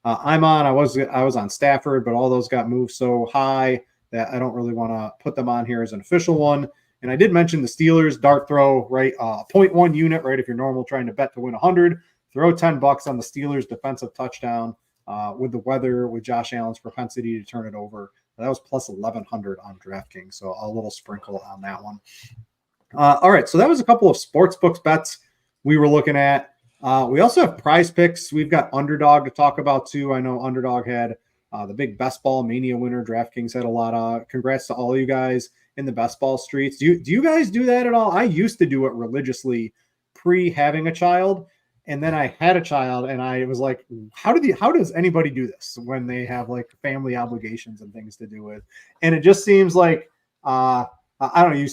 I'm on. I was on Stafford, but all those got moved so high that I don't really want to put them on here as an official one. And I did mention the Steelers dart throw, right? 0.1 unit, right? If you're normal trying to bet to win 100, throw $10 on the Steelers defensive touchdown with the weather, with Josh Allen's propensity to turn it over. That was plus 1,100 on DraftKings. So a little sprinkle on that one. All right. So that was a couple of sportsbooks bets we were looking at. We also have Prize Picks. We've got Underdog to talk about too. I know Underdog had the big Best Ball Mania winner. DraftKings had a lot of. Congrats to all you guys in the Best Ball streets. Do you guys do that at all? I used to do it religiously pre having a child, and then I had a child, and I was like, how does anybody do this when they have like family obligations and things to do with? And it just seems like I don't know. You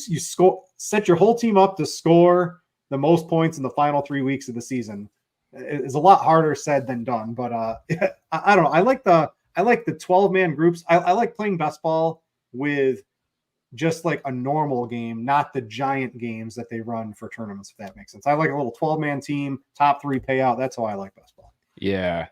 set your whole team up to score the most points in the final 3 weeks of the season. It's a lot harder said than done, but I don't know. I like the 12-man groups. I like playing best ball with just like a normal game, not the giant games that they run for tournaments, if that makes sense. I like a little 12-man team, top 3 payout. That's how I like best ball. Yeah.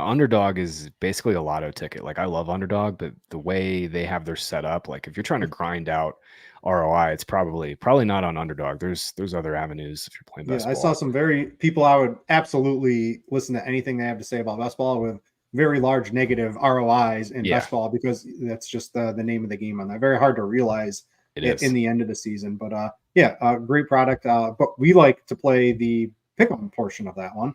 Underdog is basically a lotto ticket. Like, I love Underdog, but the way they have their setup, like if you're trying to grind out ROI, it's probably not on Underdog. There's other avenues if you're playing best ball. I saw some people I would absolutely listen to anything they have to say about best ball with very large negative ROIs in best ball, because that's just the name of the game on that. Very hard to realize it in the end of the season. But great product. But we like to play the pick'em portion of that one.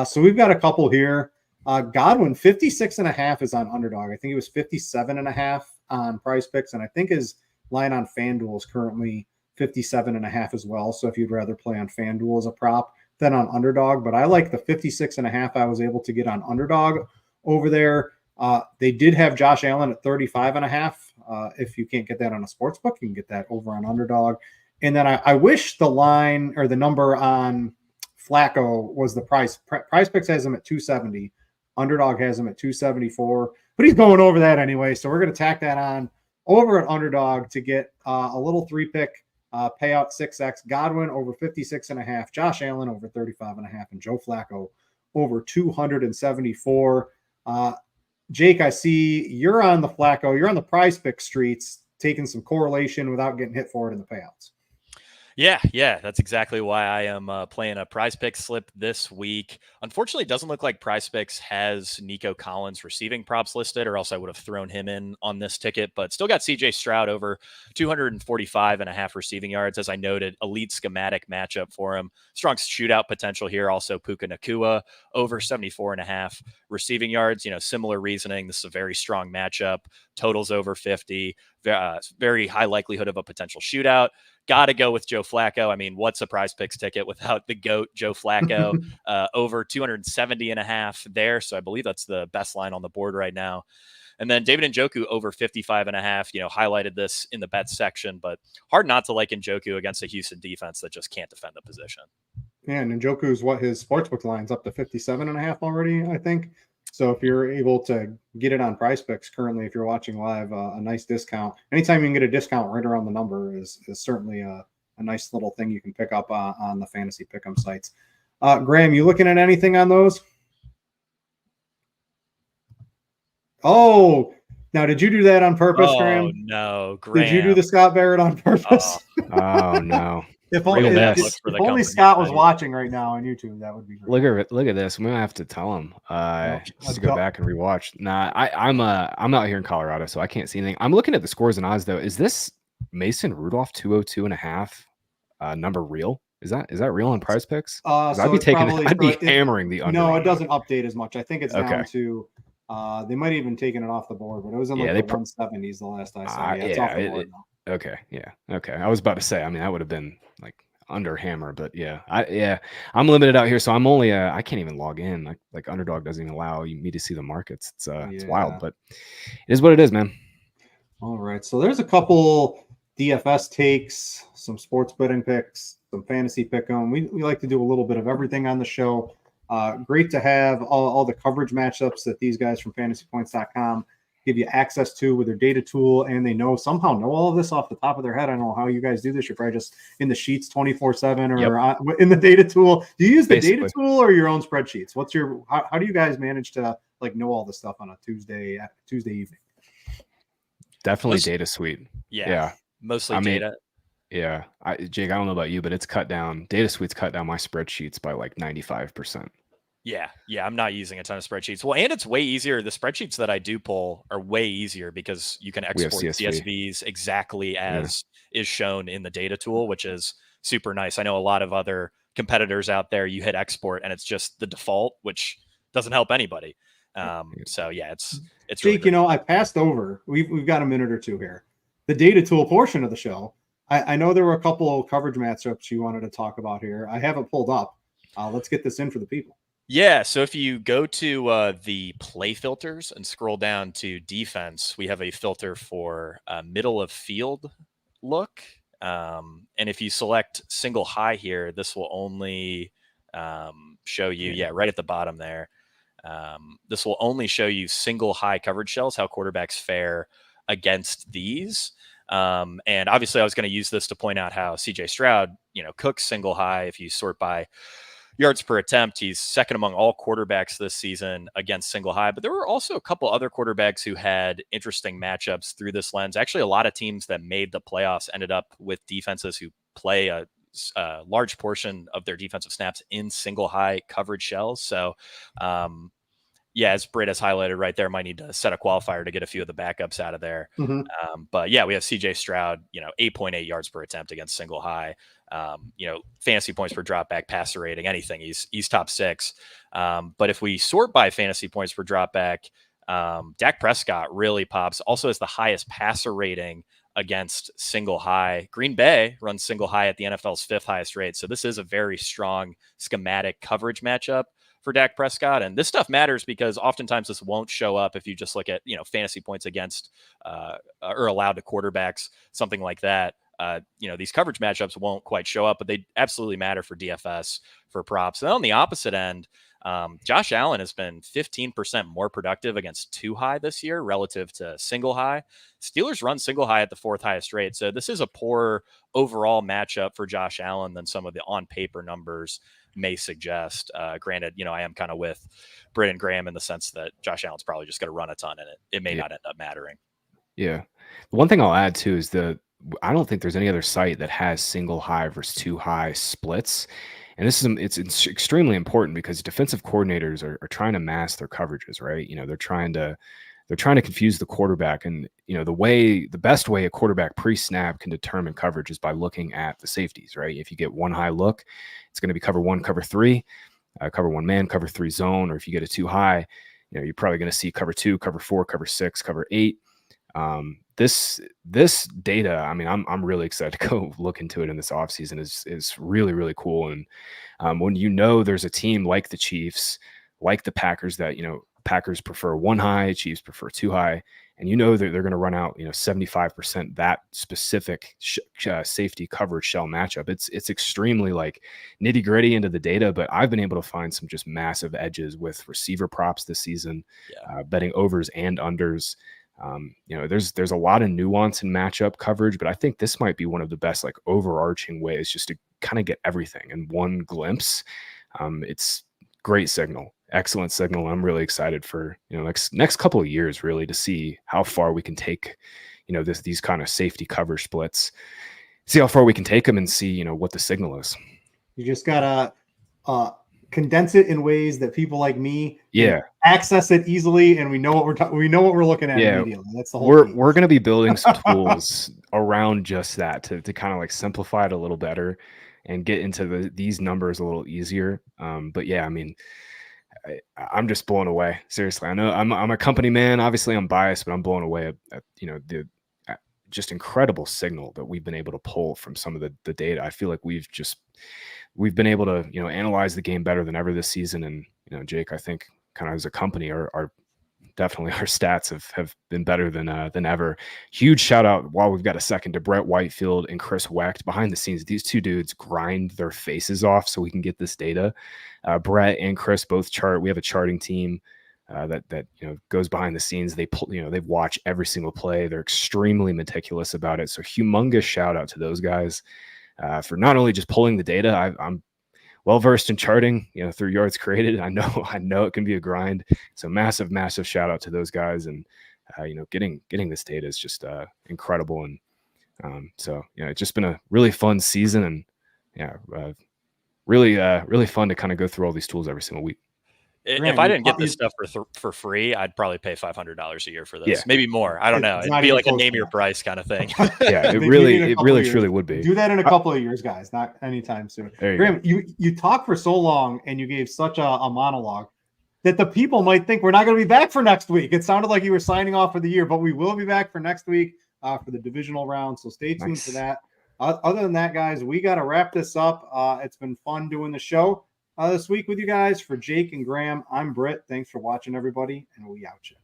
So we've got a couple here. Godwin 56.5 is on Underdog. I think it was 57.5 on Prize Picks, and I think his line on FanDuel is currently 57.5 as well. So if you'd rather play on FanDuel as a prop than on underdog, but I like the 56.5 I was able to get on underdog over there. They did have Josh Allen at 35.5. If you can't get that on a sports book, you can get that over on underdog. And then I wish the line or the number on Flacco was the price. Price Picks has him at 270. Underdog has him at 274, but he's going over that anyway. So we're going to tack that on over at underdog to get a little 3-pick payout 6x. Godwin over 56.5, Josh Allen over 35.5, and Joe Flacco over 274. Jake, I see you're on the Flacco. You're on the Prize Pick streets, taking some correlation without getting hit for it in the payouts. Yeah, that's exactly why I am playing a Prize Picks slip this week. Unfortunately, it doesn't look like Prize Picks has Nico Collins receiving props listed, or else I would have thrown him in on this ticket, but still got CJ Stroud over 245.5 receiving yards. As I noted, elite schematic matchup for him. Strong shootout potential here. Also, Puka Nacua over 74.5 receiving yards. Similar reasoning. This is a very strong matchup. Totals over 50. Very high likelihood of a potential shootout. Got to go with Joe Flacco. I mean, what's a Prize Picks ticket without the GOAT, Joe Flacco? Over 270.5 there. So I believe that's the best line on the board right now. And then David Njoku over 55.5, highlighted this in the bets section, but hard not to like Njoku against a Houston defense that just can't defend the position. Yeah, and Njoku's what his sportsbook line's up to 57.5 already, I think. So if you're able to get it on Prize Picks currently, if you're watching live, a nice discount. Anytime you can get a discount right around the number is certainly a nice little thing you can pick up on the fantasy pick'em sites. Graham, you looking at anything on those? Oh, now did you do that on purpose, Graham? Oh no, Graham. Did you do the Scott Barrett on purpose? Oh no. If only Scott was watching right now on YouTube, that would be great. Look at this. I'm gonna have to tell him just to go back and rewatch. Nah, I'm out here in Colorado, so I can't see anything. I'm looking at the scores and odds though. Is this Mason Rudolph 202.5 number real? Is that real on Prize Picks? I'd be hammering the under. No, it doesn't update as much. I think it's down to. They might have even taken it off the board, but it was in the 170s the last I saw. It's off the board now. Okay. Yeah. Okay. I was about to say, I mean, that would have been like under hammer, but I'm limited out here. So I'm only, I can't even log in. Like Underdog doesn't even allow me to see the markets. It's wild, but it is what it is, man. All right. So there's a couple DFS takes, some sports betting picks, some fantasy pick 'em. We like to do a little bit of everything on the show. Great to have all the coverage matchups that these guys from fantasypoints.com give you access to with their data tool, and they somehow know all of this off the top of their head. I don't know how you guys do this. You're probably just in the sheets 24/7 or in the data tool. Do you use the data tool or your own spreadsheets? How do you guys manage to know all this stuff on a Tuesday evening? Definitely data suite. Yeah. Mostly data. Yeah. Jake, I don't know about you, but it's cut down. Data suite's cut down my spreadsheets by like 95%. Yeah, I'm not using a ton of spreadsheets. Well, and it's way easier. The spreadsheets that I do pull are way easier because you can export CSVs exactly as is shown in the data tool, which is super nice. I know a lot of other competitors out there, you hit export and it's just the default, which doesn't help anybody. So yeah, it's Jake, really I passed over. We've got a minute or two here. The data tool portion of the show. I know there were a couple of coverage matchups you wanted to talk about here. I have it pulled up. Let's get this in for the people. Yeah, so if you go to the play filters and scroll down to defense, we have a filter for middle of field look. And if you select single high here, this will only show you, right at the bottom there. This will only show you single high coverage shells, how quarterbacks fare against these. And obviously I was going to use this to point out how CJ Stroud, cooks single high. If you sort by yards per attempt, he's second among all quarterbacks this season against single high. But there were also a couple other quarterbacks who had interesting matchups through this lens. Actually, a lot of teams that made the playoffs ended up with defenses who play a large portion of their defensive snaps in single high coverage shells. So, as Brit has highlighted right there, might need to set a qualifier to get a few of the backups out of there. Mm-hmm. But we have CJ Stroud, 8.8 yards per attempt against single high. Fantasy points per dropback, passer rating, anything. He's top 6. But if we sort by fantasy points per dropback, Dak Prescott really pops. Also has the highest passer rating against single high. Green Bay runs single high at the NFL's 5th highest rate. So this is a very strong schematic coverage matchup for Dak Prescott. And this stuff matters because oftentimes this won't show up if you just look at, fantasy points against or allowed to quarterbacks, something like that. These coverage matchups won't quite show up, but they absolutely matter for DFS, for props. And on the opposite end, Josh Allen has been 15% more productive against 2 high this year relative to single high. Steelers run single high at the 4th highest rate. So this is a poor overall matchup for Josh Allen than some of the on paper numbers may suggest. Granted, I am kind of with Britt and Graham in the sense that Josh Allen's probably just going to run a ton, and it may not end up mattering. Yeah. The one thing I'll add too is I don't think there's any other site that has single high versus 2 high splits. And it's extremely important because defensive coordinators are trying to mask their coverages, right? They're trying to confuse the quarterback. And, the best way a quarterback pre-snap can determine coverage is by looking at the safeties, right? If you get 1 high look, it's going to be cover 1, cover 3, cover 1 man, cover 3 zone. Or if you get a 2 high, you're probably going to see cover 2, cover 4, cover 6, cover 8. This data, I mean, I'm really excited to go look into it in this offseason is really, really cool. And when there's a team like the Chiefs, like the Packers that, Packers prefer 1 high, Chiefs prefer 2 high, and that they're going to run out, 75% that specific safety coverage shell matchup. It's extremely nitty gritty into the data, but I've been able to find some just massive edges with receiver props this season, betting overs and unders. There's a lot of nuance in matchup coverage, but I think this might be one of the best overarching ways just to kind of get everything in one glimpse. It's great signal, excellent signal. I'm really excited for next couple of years really to see how far we can take these kind of safety coverage splits, see how far we can take them and see what the signal is. You just gotta condense it in ways that people like me access it easily, and we know what we're looking at immediately. That's the whole we're going to be building some tools around just that to kind of simplify it a little better and get into these numbers a little easier. But yeah, I mean, I'm just blown away. Seriously, I know I'm a company man. Obviously, I'm biased, but I'm blown away at the just incredible signal that we've been able to pull from some of the data. I feel like we've been able to analyze the game better than ever this season. And Jake, I think kind of as a company, our definitely our stats have been better than ever. Huge shout out while we've got a second to Brett Whitefield and Chris Wecht behind the scenes. These 2 dudes grind their faces off so we can get this data. Brett and Chris both chart. We have a charting team that goes behind the scenes. They watch every single play. They're extremely meticulous about it. So humongous shout out to those guys for not only just pulling the data. I'm well versed in charting, through yards created. I know it can be a grind. So massive shout out to those guys. And getting this data is just incredible. And so it's just been a really fun season, and really fun to kind of go through all these tools every single week. If I didn't get this stuff for free, I'd probably pay $500 a year for this. Yeah. Maybe more. I don't know. It'd be like a name your price kind of thing. Yeah, it really truly would be. Do that in a couple of years, guys, not anytime soon. Graham, you talked for so long and you gave such a monologue that the people might think we're not going to be back for next week. It sounded like you were signing off for the year, but we will be back for next week for the divisional round. So stay tuned for that. Other than that, guys, we got to wrap this up. It's been fun doing the show this week with you guys. For Jake and Graham, I'm Britt. Thanks for watching, everybody, and we out you.